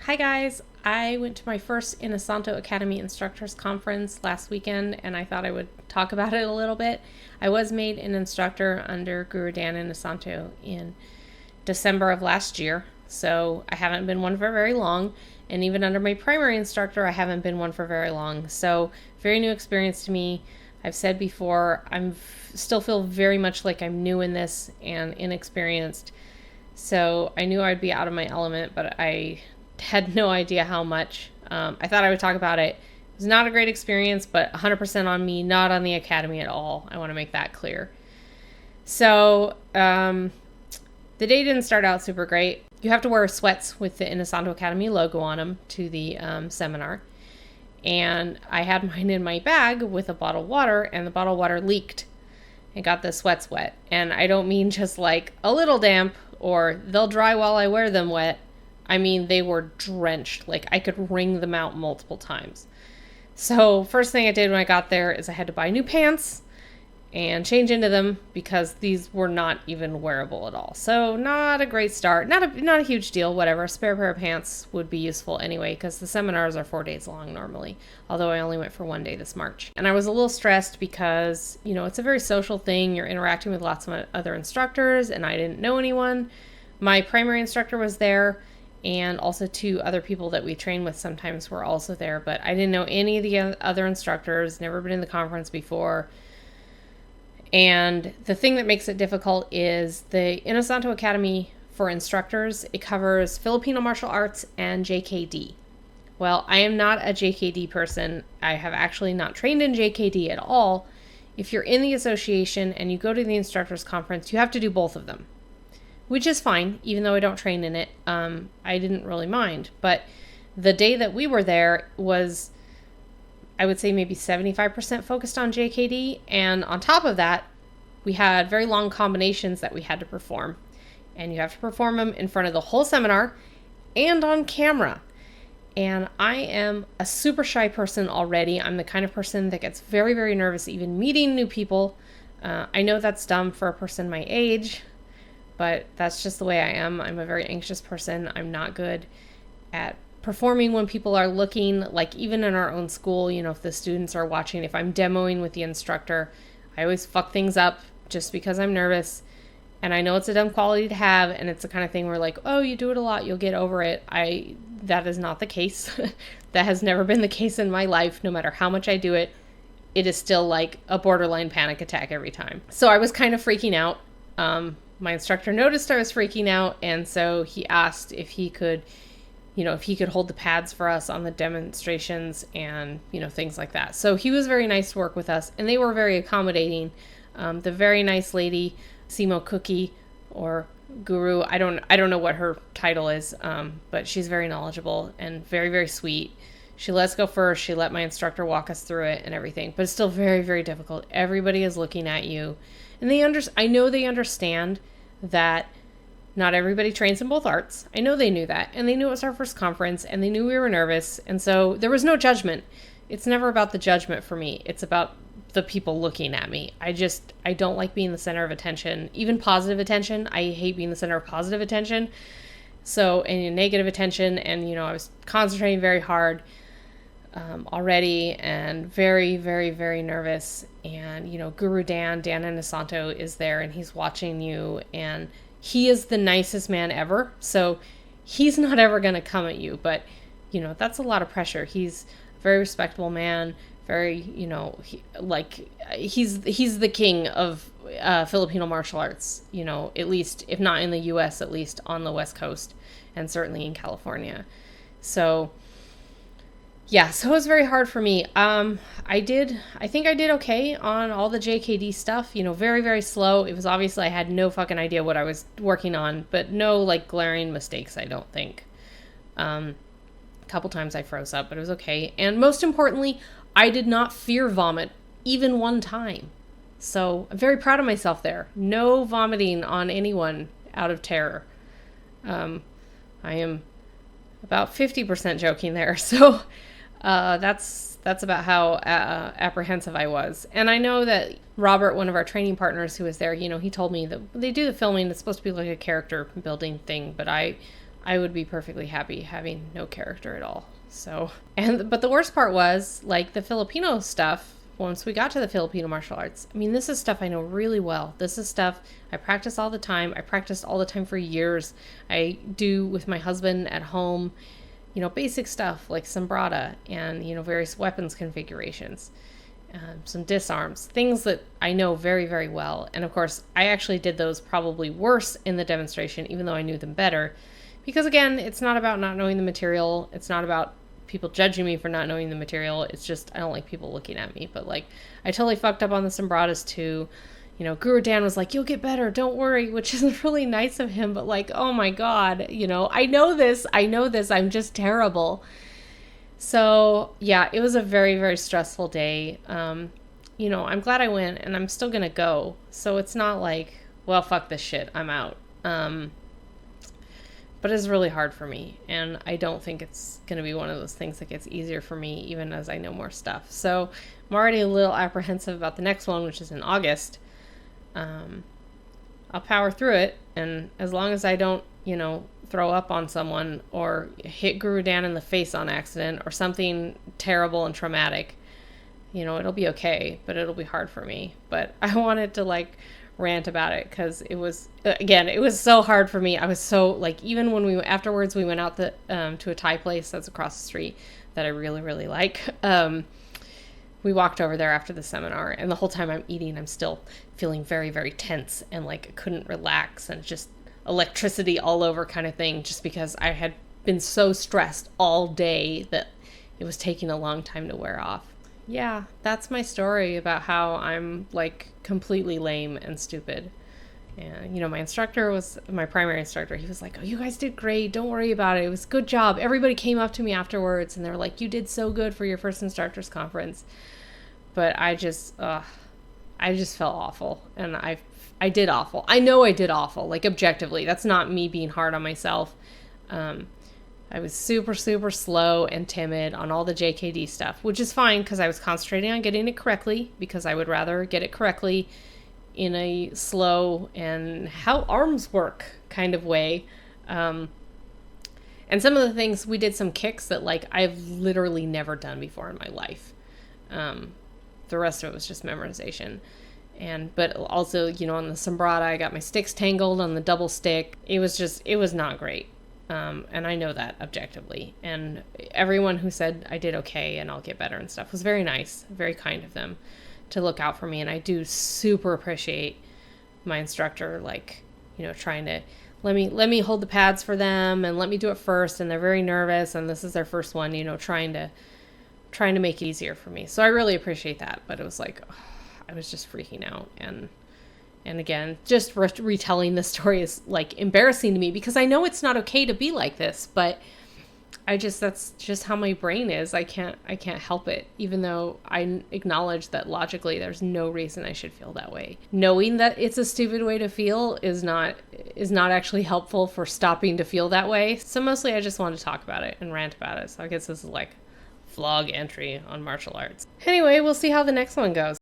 Hi guys, I went to my first Inosanto Academy Instructors Conference last weekend and I thought I would talk about it a little bit. I was made an instructor under Guru Dan Inosanto in December of last year, so I haven't been one for very long, and even under my primary instructor I haven't been one for very long, so very new experience to me. I've said before, still feel very much like I'm new in this and inexperienced, so I knew I'd be out of my element, but I had no idea how much. I thought I would talk about it. It was not a great experience, but 100% on me, not on the academy at all. I want to make that clear. So the day didn't start out super great. You have to wear sweats with the Inosanto Academy logo on them to the seminar. And I had mine in my bag with a bottle of water, and the bottle of water leaked and got the sweats wet. And I don't mean just like a little damp or they'll dry while I wear them wet. I mean, they were drenched. Like, I could wring them out multiple times. So first thing I did when I got there is I had to buy new pants and change into them because these were not even wearable at all. So not a great start. Not a huge deal, whatever. A spare pair of pants would be useful anyway because the seminars are 4 days long normally, although I only went for 1 day this March. And I was a little stressed because, it's a very social thing. You're interacting with lots of other instructors, and I didn't know anyone. My primary instructor was there, and also 2 other people that we train with sometimes were also there, but I didn't know any of the other instructors, never been in the conference before. And the thing that makes it difficult is the Inosanto Academy for instructors. It covers Filipino martial arts and JKD. Well, I am not a JKD person. I have actually not trained in JKD at all. If you're in the association and you go to the instructors conference, you have to do both of them, which is fine, even though I don't train in it. I didn't really mind. But the day that we were there was, I would say, maybe 75% focused on JKD. And on top of that, we had very long combinations that we had to perform. And you have to perform them in front of the whole seminar and on camera. And I am a super shy person already. I'm the kind of person that gets very, very nervous even meeting new people. I know that's dumb for a person my age, but that's just the way I am. I'm a very anxious person. I'm not good at performing when people are looking, like even in our own school, if the students are watching, if I'm demoing with the instructor, I always fuck things up just because I'm nervous. And I know it's a dumb quality to have, and it's the kind of thing where like, oh, you do it a lot, you'll get over it. That is not the case. That has never been the case in my life. No matter how much I do it, it is still like a borderline panic attack every time. So I was kind of freaking out. My instructor noticed I was freaking out, and so he asked if he could hold the pads for us on the demonstrations and, things like that. So he was very nice to work with us, and they were very accommodating. The very nice lady, Simo Cookie, or Guru, I don't know what her title is, but she's very knowledgeable and very, very sweet. She let us go first. She let my instructor walk us through it and everything, but it's still very, very difficult. Everybody is looking at you. And I know they understand that not everybody trains in both arts. I know they knew that. And they knew it was our first conference, and they knew we were nervous. And so there was no judgment. It's never about the judgment for me. It's about the people looking at me. I don't like being the center of attention, even positive attention. I hate being the center of positive attention. So, and negative attention. And, I was concentrating very hard already, and very, very, very nervous. And, Guru Dan Inosanto is there, and he's watching you, and he is the nicest man ever. So he's not ever going to come at you, but, that's a lot of pressure. He's a very respectable man, very, he's the king of Filipino martial arts, at least, if not in the U.S., at least on the West Coast, and certainly in California. So yeah, so it was very hard for me. I think I did okay on all the JKD stuff, very, very slow. It was obviously, I had no fucking idea what I was working on, but no like glaring mistakes, I don't think. A couple times I froze up, but it was okay. And most importantly, I did not fear vomit even one time. So I'm very proud of myself there. No vomiting on anyone out of terror. I am about 50% joking there. So that's about how apprehensive I was. And I know that Robert, one of our training partners who was there, he told me that they do the filming. It's supposed to be like a character building thing, but I I would be perfectly happy having no character at all. So, but the worst part was, like, the Filipino stuff. Once we got to the Filipino martial arts, I mean, this is stuff I know really well. This is stuff I practice all the time. I practiced all the time for years. I do with my husband at home, you know, basic stuff like sombrada and, you know, various weapons configurations, some disarms, things that I know very, very well. And of course, I actually did those probably worse in the demonstration, even though I knew them better. Because again, it's not about not knowing the material. It's not about people judging me for not knowing the material. It's just, I don't like people looking at me. But like, I totally fucked up on the sombradas too. You know, Guru Dan was like, you'll get better, don't worry, which is really nice of him. But like, oh my God, you know, I know this, I'm just terrible. So yeah, it was a very, very stressful day. You know, I'm glad I went, and I'm still gonna go. So it's not like, well, fuck this shit, I'm out. But it's really hard for me, and I don't think it's going to be one of those things that gets easier for me even as I know more stuff. So I'm already a little apprehensive about the next one, which is in August. I'll power through it, and as long as I don't, you know, throw up on someone or hit Guru Dan in the face on accident or something terrible and traumatic, you know, it'll be okay, but it'll be hard for me. But I wanted to, like, rant about it because it was, again, it was so hard for me. I was so, like, even when afterwards we went out to a Thai place that's across the street that I really, really like. We walked over there after the seminar, and the whole time I'm eating, I'm still feeling very, very tense and like I couldn't relax, and just electricity all over kind of thing, just because I had been so stressed all day that it was taking a long time to wear off. Yeah, that's my story about how I'm, like, completely lame and stupid. And, you know, my primary instructor. He was like, oh, you guys did great. Don't worry about it. It was a good job. Everybody came up to me afterwards, and they were like, you did so good for your first instructors conference. But I just felt awful. And I did awful. I know I did awful, like, objectively. That's not me being hard on myself. I was super, super slow and timid on all the JKD stuff, which is fine because I was concentrating on getting it correctly, because I would rather get it correctly in a slow and how arms work kind of way. And some of the things, we did some kicks that, like, I've literally never done before in my life. The rest of it was just memorization. But also, you know, on the sombrada, I got my sticks tangled on the double stick. It was not great. And I know that objectively. And everyone who said I did okay and I'll get better and stuff was very nice, very kind of them to look out for me. And I do super appreciate my instructor, like, you know, trying to let me hold the pads for them and let me do it first. And they're very nervous, and this is their first one, you know, trying to make it easier for me. So I really appreciate that. But it was like, I was just freaking out. And again, just retelling the story is, like, embarrassing to me because I know it's not okay to be like this, but that's just how my brain is. I can't help it, even though I acknowledge that logically there's no reason I should feel that way. Knowing that it's a stupid way to feel is not actually helpful for stopping to feel that way. So mostly I just want to talk about it and rant about it. So I guess this is like vlog entry on martial arts. Anyway, we'll see how the next one goes.